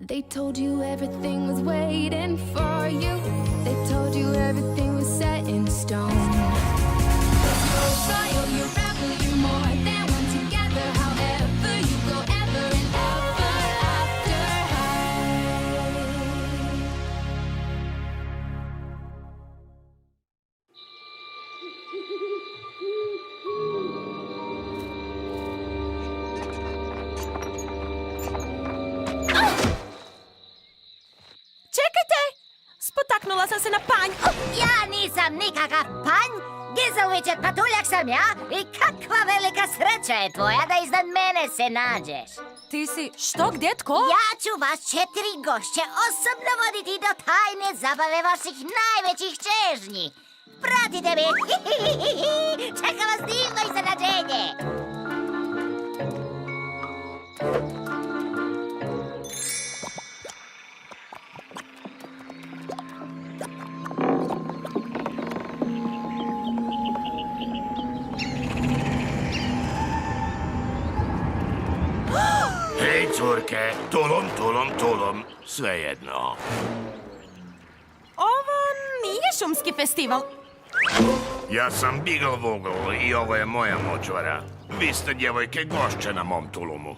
They told you everything was waiting for you. They told you everything was set in stone. You're royal, you're rebel, you're more than one together. However you go, ever and ever after high. Čekajte! Spotaknula sam se na panj. Ja nisam nikakav panj, Gizelvićev patuljak sam ja i kakva velika sreća je tvoja da iznad mene se nađeš. Ti si što, gdje, tko? Ja ću vas 4 gošće osobno voditi do tajne zabave vaših najvećih čežnji. Pratite me! Čeka vas divno iznenađenje! Hej, curke, tulum, svejedno. Ovo nije šumski festival. Ja sam Bigl Vogl i ovo je moja močvara. Vi ste, djevojke, gošće na mom tulumu.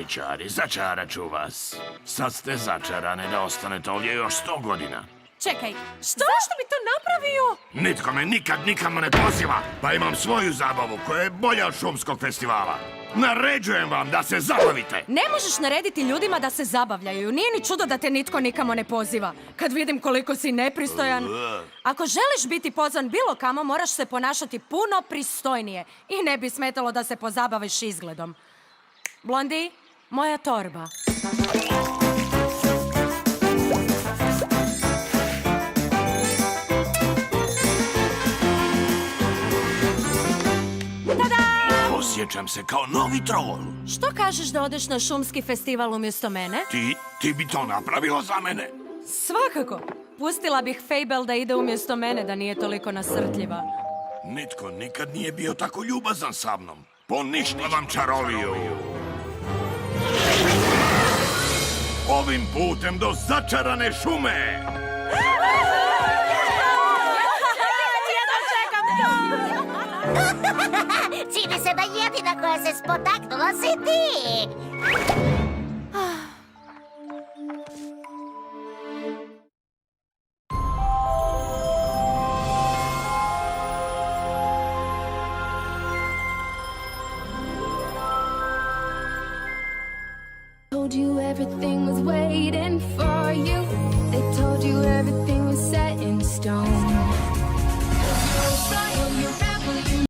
Čari, začarat ću vas. Sad ste začarane da ostanete ovdje još 100 godina. Čekaj, zašto bi to napravio? Nitko me nikad nikamo ne poziva, pa imam svoju zabavu koja je bolja od šumskog festivala. Naređujem vam da se zabavite. Ne možeš narediti ljudima da se zabavljaju. Nije ni čudo da te nitko nikamo ne poziva. Kad vidim koliko si nepristojan. Ako želiš biti pozvan bilo kamo, moraš se ponašati puno pristojnije. I ne bi smetalo da se pozabaviš izgledom. Blondi, moja torba. Osjećam se kao novi trol. Što kažeš da odeš na šumski festival umjesto mene? Ti bi to napravila za mene? Svakako. Pustila bih Fable da ide umjesto mene da nije toliko nasrtljiva. Nitko nikad nije bio tako ljubazan sa mnom. Poništivam čaroliju. Ovim putem do začarane šume. Čini se da jedina koja se spotaknula si ti! Told you everything was waiting for you. They told you everything was set in stone.